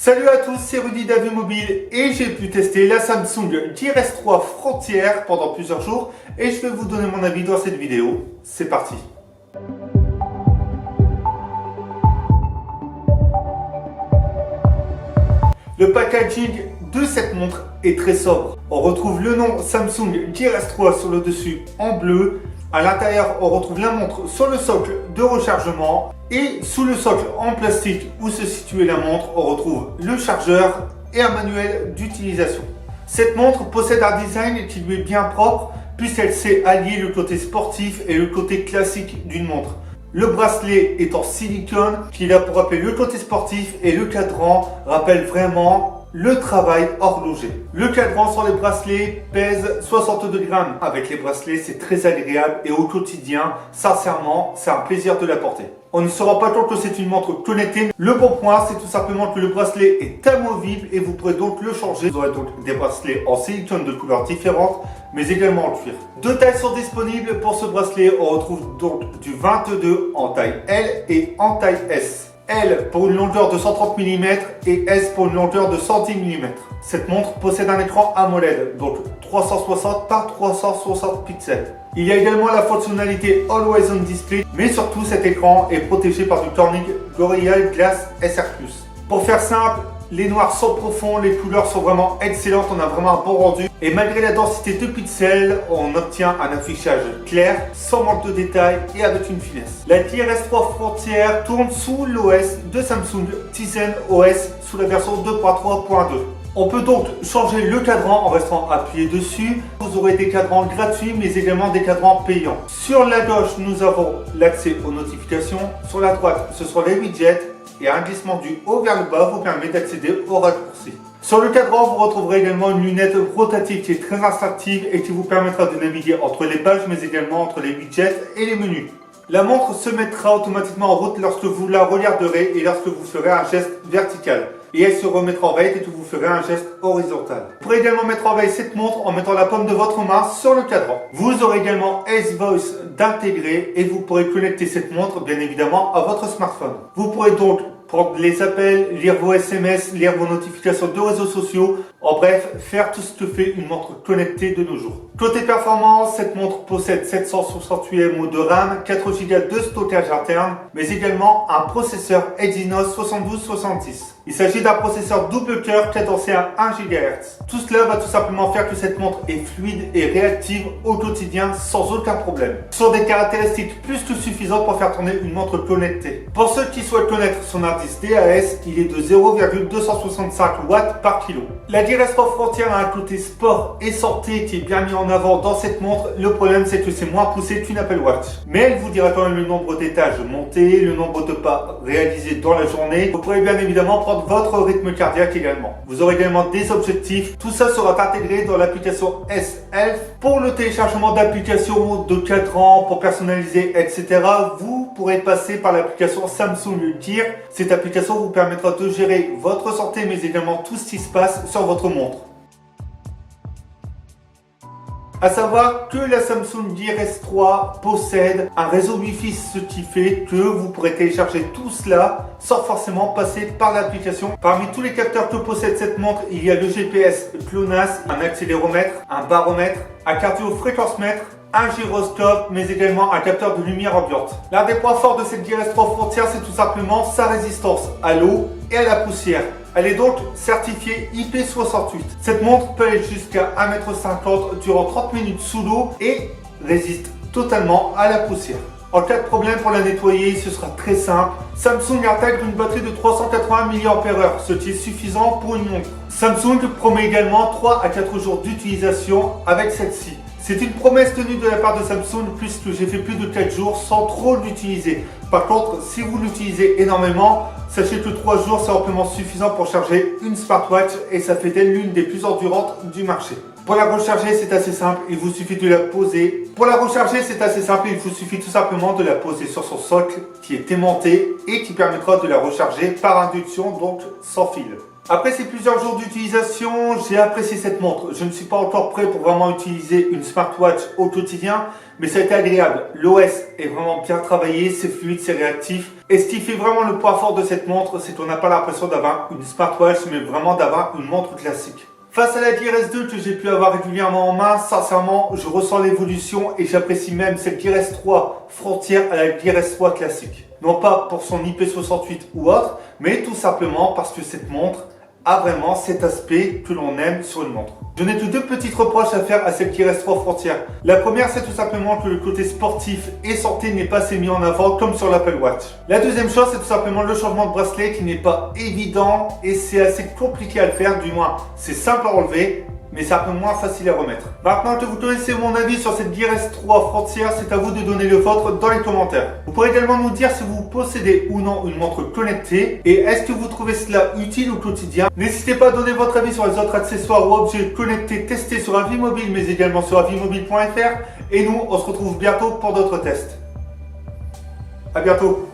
Salut à tous, c'est Rudy d'Avis Mobile et j'ai pu tester la Samsung Gear S3 Frontier pendant plusieurs jours et je vais vous donner mon avis dans cette vidéo. C'est parti. Le packaging de cette montre est très sobre. On retrouve le nom Samsung Gear S3 sur le dessus en bleu. À l'intérieur, on retrouve la montre sur le socle de rechargement et sous le socle en plastique où se situait la montre, on retrouve le chargeur et un manuel d'utilisation. Cette montre possède un design qui lui est bien propre puisqu'elle sait allier le côté sportif et le côté classique d'une montre. Le bracelet est en silicone qui est là pour rappeler le côté sportif et le cadran rappelle vraiment le travail horloger. Le cadran sur les bracelets pèse 62 grammes. Avec les bracelets, c'est très agréable et au quotidien, sincèrement, c'est un plaisir de la porter. On ne se rend pas compte que c'est une montre connectée. Le bon point, c'est tout simplement que le bracelet est amovible et vous pourrez donc le changer. Vous aurez donc des bracelets en silicone de couleurs différentes, mais également en cuir. Deux tailles sont disponibles pour ce bracelet. On retrouve donc du 22 en taille L et en taille S. L pour une longueur de 130 mm et S pour une longueur de 110 mm. Cette montre possède un écran AMOLED, donc 360 par 360 pixels. Il y a également la fonctionnalité Always On Display, mais surtout cet écran est protégé par du Corning Gorilla Glass SR+. Pour faire simple, les noirs sont profonds, les couleurs sont vraiment excellentes, on a vraiment un bon rendu. Et malgré la densité de pixels, on obtient un affichage clair, sans manque de détails et avec une finesse. La Gear S3 Frontier tourne sous l'OS de Samsung Tizen OS sous la version 2.3.2. On peut donc changer le cadran en restant appuyé dessus. Vous aurez des cadrans gratuits mais également des cadrans payants. Sur la gauche, nous avons l'accès aux notifications. Sur la droite, ce sont les widgets. Et un glissement du haut vers le bas vous permet d'accéder au raccourci. Sur le cadran, vous retrouverez également une lunette rotative qui est très attractive et qui vous permettra de naviguer entre les pages mais également entre les widgets et les menus. La montre se mettra automatiquement en route lorsque vous la regarderez et lorsque vous ferez un geste vertical. Et elle se remettra en veille et que vous ferez un geste horizontal. Vous pourrez également mettre en veille cette montre en mettant la paume de votre main sur le cadran. Vous aurez également S-Voice d'intégrer et vous pourrez connecter cette montre bien évidemment à votre smartphone. Vous pourrez donc prendre les appels, lire vos SMS, lire vos notifications de réseaux sociaux, en bref, faire tout ce que fait une montre connectée de nos jours. Côté performance, cette montre possède 768 MO de RAM, 4 Go de stockage interne, mais également un processeur Exynos 7266. Il s'agit d'un processeur double cœur cadencé à 1 GHz. Tout cela va tout simplement faire que cette montre est fluide et réactive au quotidien sans aucun problème. Ce sont des caractéristiques plus que suffisantes pour faire tourner une montre connectée. Pour ceux qui souhaitent connaître son indice DAS, il est de 0,265 watts par kilo. La Gear S3 Frontier a un côté sport et santé qui est bien mis en avant dans cette montre. Le problème, c'est que c'est moins poussé qu'une Apple Watch. Mais elle vous dira quand même le nombre d'étages montés, le nombre de pas réalisés dans la journée. Vous pourrez bien évidemment prendre votre rythme cardiaque également. Vous aurez également des objectifs. Tout ça sera intégré dans l'application S-Health. Pour le téléchargement d'applications de cadran, pour personnaliser, etc., vous pourrez passer par l'application Samsung Gear. Cette application vous permettra de gérer votre santé, mais également tout ce qui se passe sur votre montre. A savoir que la Samsung Gear S3 possède un réseau Wi-Fi, ce qui fait que vous pourrez télécharger tout cela sans forcément passer par l'application. Parmi tous les capteurs que possède cette montre, il y a le GPS GLONASS, un accéléromètre, un baromètre, un cardio-fréquence-mètre, un gyroscope, mais également un capteur de lumière ambiante. L'un des points forts de cette Gear S3 Frontier, c'est tout simplement sa résistance à l'eau et à la poussière. Elle est donc certifiée IP68. Cette montre peut aller jusqu'à 1,50 m durant 30 minutes sous l'eau et résiste totalement à la poussière. En cas de problème pour la nettoyer, ce sera très simple. Samsung intègre une batterie de 380 mAh, ce qui est suffisant pour une montre. Samsung promet également 3 à 4 jours d'utilisation avec celle-ci. C'est une promesse tenue de la part de Samsung puisque j'ai fait plus de 4 jours sans trop l'utiliser. Par contre, si vous l'utilisez énormément, sachez que 3 jours c'est amplement suffisant pour charger une smartwatch et ça fait d'elle l'une des plus endurantes du marché. Pour la recharger, c'est assez simple, il vous suffit de la poser. Pour la recharger, c'est assez simple, il vous suffit tout simplement de la poser sur son socle qui est aimanté et qui permettra de la recharger par induction, donc sans fil. Après ces plusieurs jours d'utilisation, j'ai apprécié cette montre. Je ne suis pas encore prêt pour vraiment utiliser une smartwatch au quotidien, mais ça a été agréable. L'OS est vraiment bien travaillé, c'est fluide, c'est réactif. Et ce qui fait vraiment le point fort de cette montre, c'est qu'on n'a pas l'impression d'avoir une smartwatch, mais vraiment d'avoir une montre classique. Face à la Gear S2 que j'ai pu avoir régulièrement en main, sincèrement, je ressens l'évolution et j'apprécie même cette Gear S3 Frontier à la Gear S3 classique. Non pas pour son IP68 ou autre, mais tout simplement parce que cette montre a vraiment cet aspect que l'on aime sur une montre. Je n'ai que deux petites reproches à faire à cette Gear S3 Frontier. La première, c'est tout simplement que le côté sportif et santé n'est pas assez mis en avant comme sur l'Apple Watch. La deuxième chose, c'est tout simplement le changement de bracelet qui n'est pas évident et c'est assez compliqué à le faire, du moins c'est simple à enlever, mais c'est un peu moins facile à remettre. Maintenant que vous connaissez mon avis sur cette Gear S3 Frontier, c'est à vous de donner le vôtre dans les commentaires. Vous pourrez également nous dire si vous possédez ou non une montre connectée et est-ce que vous trouvez cela utile au quotidien. N'hésitez pas à donner votre avis sur les autres accessoires ou objets connectés testés sur Avimobile mais également sur avimobile.fr et nous on se retrouve bientôt pour d'autres tests. À bientôt.